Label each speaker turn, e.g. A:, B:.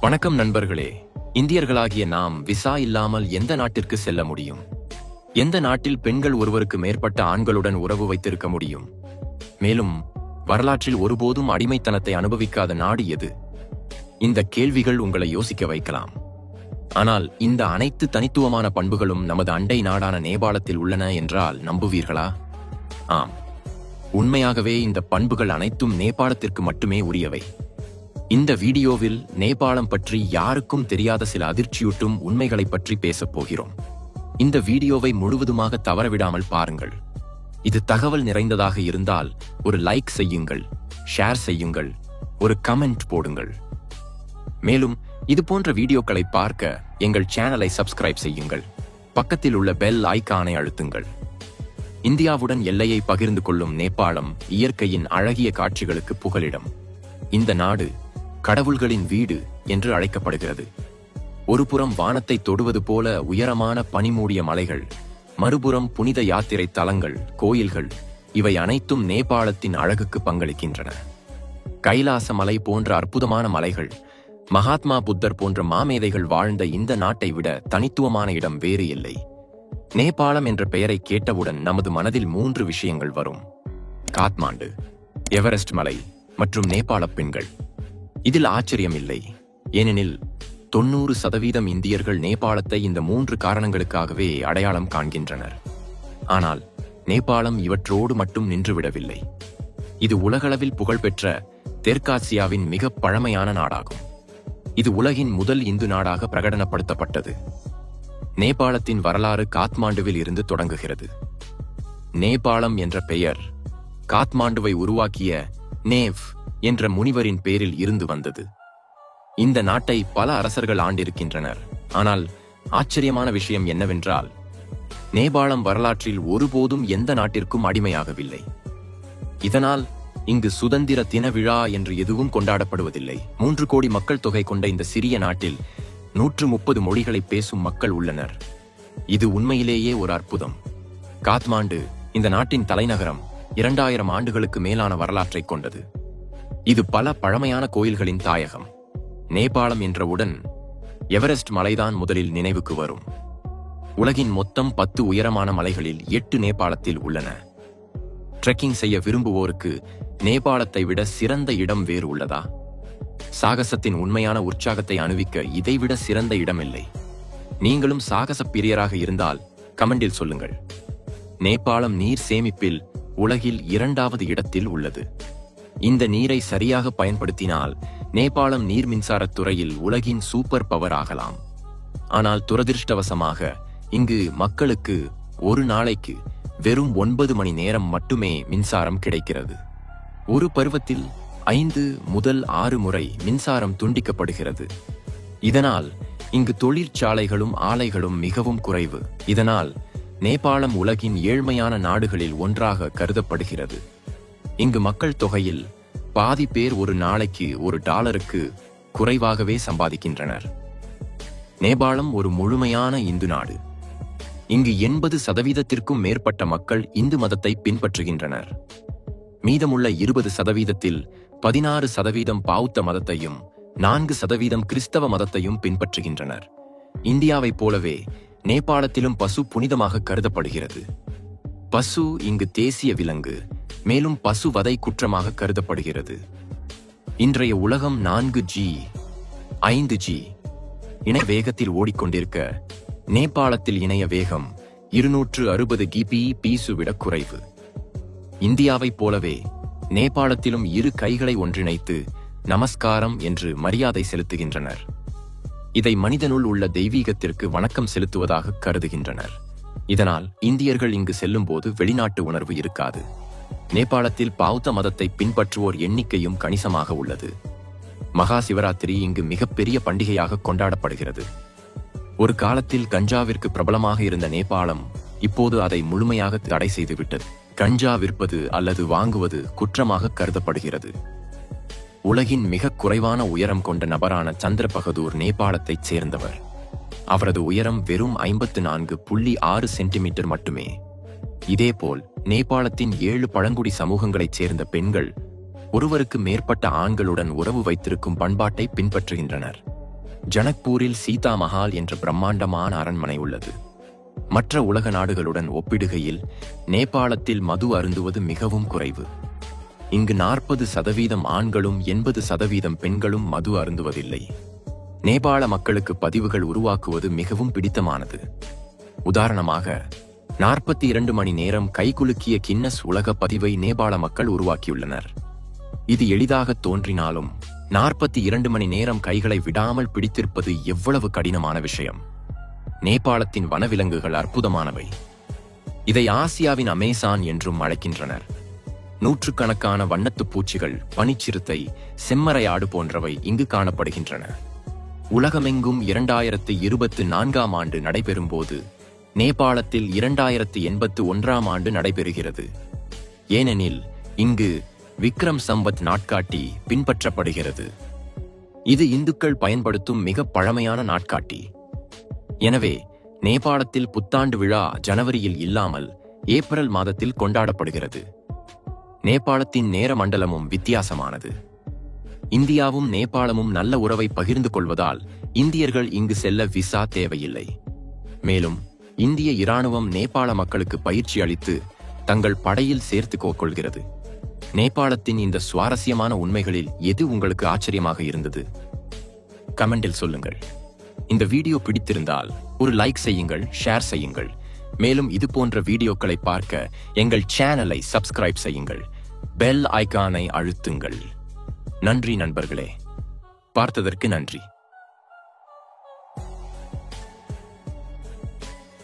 A: வணக்கம் நண்பர்களே. இந்தியர்களாகிய நாம் விசா இல்லாமல் எந்த நாட்டிற்கு செல்ல முடியும்? எந்த நாட்டில் பெண்கள் ஒருவருக்கு மேற்பட்ட ஆண்களுடன் உறவு வைத்திருக்க முடியும்? மேலும் வரலாற்றில் ஒருபோதும் அடிமைத்தனத்தை அனுபவிக்காத நாடு எது? இந்த கேள்விகள் உங்களை யோசிக்க வைக்கலாம். ஆனால் இந்த அனைத்து தனித்துவமான பண்புகளும் நமது அண்டை நாடான நேபாளத்தில் உள்ளன என்றால் நம்புவீர்களா? ஆம், உண்மையாகவே இந்த பண்புகள் அனைத்தும் நேபாளத்திற்கு மட்டுமே உரியவை. இந்த வீடியோவில் நேபாளம் பற்றி யாருக்கும் தெரியாத சில அதிர்ச்சியூட்டும் உண்மைகளை பற்றி பேசப் போகிறோம். இந்த வீடியோவை முழுவதுமாக தவறவிடாமல் பாருங்கள். இது தகவல் நிறைந்ததாக இருந்தால் ஒரு லைக் செய்யுங்கள், ஷேர் செய்யுங்கள், ஒரு கமெண்ட் போடுங்கள். மேலும் இது போன்ற வீடியோக்களை பார்க்க எங்கள் சேனலை சப்ஸ்கிரைப் செய்யுங்கள். பக்கத்தில் உள்ள பெல் ஐகானை அழுத்துங்கள். இந்தியாவுடன் எல்லையை பகிர்ந்து கொள்ளும் நேபாளம் இயற்கையின் அழகிய காட்சிகளுக்கு புகலிடம். இந்த நாடு கடவுள்களின் வீடு என்று அழைக்கப்படுகிறது. ஒருபுறம் வானத்தை தொடுவது போல உயரமான பனிமூடிய மலைகள், மறுபுறம் புனித யாத்திரை தலங்கள், கோயில்கள், இவை அனைத்தும் நேபாளத்தின் அழகுக்கு பங்களிக்கின்றன. கைலாச மலை போன்ற அற்புதமான மலைகள், மகாத்மா புத்தர் போன்ற மாமேதைகள் வாழ்ந்த இந்த நாட்டை விட தனித்துவமான இடம் வேறு இல்லை. நேபாளம் என்ற பெயரை கேட்டவுடன் நமது மனதில் 3 விஷயங்கள் வரும்: காத்மாண்டு, எவரெஸ்ட் மலை மற்றும் நேபாள பெண்கள். இதில் ஆச்சரியம் இல்லை, ஏனெனில் 90% இந்தியர்கள் நேபாளத்தை இந்த 3 காரணங்களுக்காகவே அடையாளம் காண்கின்றனர். ஆனால் நேபாளம் இவற்றோடு மட்டும் நின்றுவிடவில்லை. இது உலகளவில் புகழ்பெற்ற தெற்காசியாவின் மிக பழமையான நாடாகும். இது உலகின் முதல் இந்து நாடாக பிரகடனப்படுத்தப்பட்டது. நேபாளத்தின் வரலாறு காத்மாண்டுவில் இருந்து தொடங்குகிறது. நேபாளம் என்ற பெயர் காத்மாண்டுவை உருவாக்கிய நேவ் என்ற முனிவரின் பேரில் இருந்து வந்தது. இந்த நாட்டை பல அரசர்கள் ஆண்டிருக்கின்றனர். ஆனால் ஆச்சரியமான விஷயம் என்னவென்றால், நேபாளம் வரலாற்றில் ஒருபோதும் எந்த நாட்டிற்கும் அடிமையாகவில்லை. இதனால் இங்கு சுதந்திர தின விழா என்று எதுவும் கொண்டாடப்படுவதில்லை. 3 கோடி மக்கள் தொகை கொண்ட இந்த சிறிய நாட்டில் 130 மொழிகளை பேசும் மக்கள் உள்ளனர். இது உண்மையிலேயே ஒரு அற்புதம். காத்மாண்டு இந்த நாட்டின் தலைநகரம் 2000 ஆண்டுகளுக்கு மேலான வரலாற்றை கொண்டது. இது பல பழமையான கோயில்களின் தாயகம். நேபாளம் என்றவுடன் எவரெஸ்ட் மலைதான் முதலில் நினைவுக்கு வரும். உலகின் மொத்தம் 10 உயரமான மலைகளில் 8 நேபாளத்தில் உள்ளன. ட்ரெக்கிங் செய்ய விரும்புவோருக்கு நேபாளத்தை விட சிறந்த இடம் வேறு உள்ளதா? சாகசத்தின் உண்மையான உற்சாகத்தை அனுபவிக்க இதைவிட சிறந்த இடமில்லை. நீங்களும் சாகச பிரியராக இருந்தால் கமெண்டில் சொல்லுங்கள். நேபாளம் நீர் சேமிப்பில் உலகில் 2வது இடத்தில் உள்ளது. இந்த நீரை சரியாக பயன்படுத்தினால் நேபாளம் நீர் மின்சாரத் துறையில் உலகின் சூப்பர் பவர் ஆகலாம். ஆனால் துரதிர்ஷ்டவசமாக இங்கு மக்களுக்கு ஒரு நாளைக்கு வெறும் 9 மணி நேரம் மட்டுமே மின்சாரம் கிடைக்கிறது. ஒரு பருவத்தில் 5 முதல் 6 முறை மின்சாரம் துண்டிக்கப்படுகிறது. இதனால் இங்கு தொழிற்சாலைகளும் ஆலைகளும் மிகவும் குறைவு. இதனால் நேபாளம் உலகின் ஏழ்மையான நாடுகளில் ஒன்றாக கருதப்படுகிறது. இங்கு மக்கள் தொகையில் பாதி பேர் ஒரு நாளைக்கு $1 குறைவாகவே சம்பாதிக்கின்றனர். நேபாளம் ஒரு முழுமையான இந்து நாடு. இங்கு 80%த்திற்கும் மேற்பட்ட மக்கள் இந்து மதத்தை பின்பற்றுகின்றனர். மீதமுள்ள 20%த்தில் 16% பௌத்த மதத்தையும் 4% கிறிஸ்தவ மதத்தையும் பின்பற்றுகின்றனர். இந்தியாவைப் போலவே நேபாளத்திலும் பசு புனிதமாக கருதப்படுகிறது. பசு இங்கு தேசிய விலங்கு, மேலும் பசு வதை குற்றமாக கருதப்படுகிறது. இன்றைய உலகம் 4G, 5G இணைய வேகத்தில் ஓடிக்கொண்டிருக்க, நேபாளத்தில் இணைய வேகம் 260 Gbps விட குறைவு. இந்தியாவைப் போலவே நேபாளத்திலும் 2 கைகளை ஒன்றிணைத்து நமஸ்காரம் என்று மரியாதை செலுத்துகின்றனர். இதை மனிதனுள் உள்ள தெய்வீகத்திற்கு வணக்கம் செலுத்துவதாக கருதுகின்றனர். இதனால் இந்தியர்கள் இங்கு செல்லும் போது வெளிநாட்டு உணர்வு இருக்காது. நேபாளத்தில் பௌத்த மதத்தை பின்பற்றுவோர் எண்ணிக்கையும் கணிசமாக உள்ளது. மகா சிவராத்திரி இங்கு மிகப்பெரிய பண்டிகையாக கொண்டாடப்படுகிறது. ஒரு காலத்தில் கஞ்சாவிற்கு பிரபலமாக இருந்த நேபாளம் இப்போது அதை முழுமையாக தடை செய்துவிட்டது. கஞ்சா விற்பது அல்லது வாங்குவது குற்றமாக கருதப்படுகிறது. உலகின் மிக குறைவான உயரம் கொண்ட நபரான சந்திர பகதூர் நேபாளத்தைச் சேர்ந்தவர். அவரது உயரம் வெறும் 54.6 சென்டிமீட்டர் மட்டுமே. இதேபோல் நேபாளத்தின் 7 பழங்குடி சமூகங்களைச் சேர்ந்த பெண்கள் ஒருவருக்கு மேற்பட்ட ஆண்களுடன் உறவு வைத்திருக்கும் பண்பாட்டை பின்பற்றுகின்றனர். ஜனக்பூரில் சீதா மஹால் என்ற பிரம்மாண்டமான அரண்மனை உள்ளது. மற்ற உலக நாடுகளுடன் ஒப்பிடுகையில் நேபாளத்தில் மது அருந்துவது மிகவும் குறைவு. இங்கு 40% ஆண்களும் 80% பெண்களும் மது அருந்துவதில்லை. நேபாள மக்களுக்கு பதிவுகள் உருவாக்குவது மிகவும் பிடித்தமானது. உதாரணமாக 42 மணி நேரம் கைகுலுக்கிய கின்னஸ் உலக பதிவை நேபாள மக்கள் உருவாக்கியுள்ளனர். இது எளிதாக தோன்றினாலும் 42 மணி நேரம் கைகளை விடாமல் பிடித்திருப்பது எவ்வளவு கடினமான விஷயம். நேபாளத்தின் வனவிலங்குகள் அற்புதமானவை. இதை ஆசியாவின் அமேசான் என்றும் அழைக்கின்றனர். நூற்றுக்கணக்கான வண்ணத்துப் பூச்சிகள், பனிச்சிறுத்தை, செம்மறையாடு போன்றவை இங்கு காணப்படுகின்றன. உலகமெங்கும் 2024ஆம் ஆண்டு நடைபெறும் போது நேபாளத்தில் 2081ஆம் ஆண்டு நடைபெறுகிறது. ஏனெனில் இங்கு விக்ரம் சம்பத் நாட்காட்டி பின்பற்றப்படுகிறது. இது இந்துக்கள் பயன்படுத்தும் மிக பழமையான நாட்காட்டி. எனவே நேபாளத்தில் புத்தாண்டு விழா ஜனவரியில் இல்லாமல் ஏப்ரல் மாதத்தில் கொண்டாடப்படுகிறது. நேபாளத்தின் நேர மண்டலமும் வித்தியாசமானது. இந்தியாவும் நேபாளமும் நல்ல உறவை பகிர்ந்து கொள்வதால் இந்தியர்கள் இங்கு செல்ல விசா தேவையில்லை. மேலும் இந்திய இராணுவம் நேபாள மக்களுக்கு பயிற்சி அளித்து தங்கள் படையில் சேர்த்துக் கொள்கிறது. நேபாளத்தின் இந்த சுவாரஸ்யமான உண்மைகளில் எது உங்களுக்கு ஆச்சரியமாக இருந்தது? கமெண்டில் சொல்லுங்கள். இந்த வீடியோ பிடித்திருந்தால் ஒரு லைக் செய்யுங்கள், ஷேர் செய்யுங்கள். மேலும் இது போன்ற வீடியோக்களை பார்க்க எங்கள் சேனலை சப்ஸ்கிரைப் செய்யுங்கள். பெல் ஐகானை அழுத்துங்கள். நன்றி நண்பர்களே. பார்த்ததற்கு நன்றி.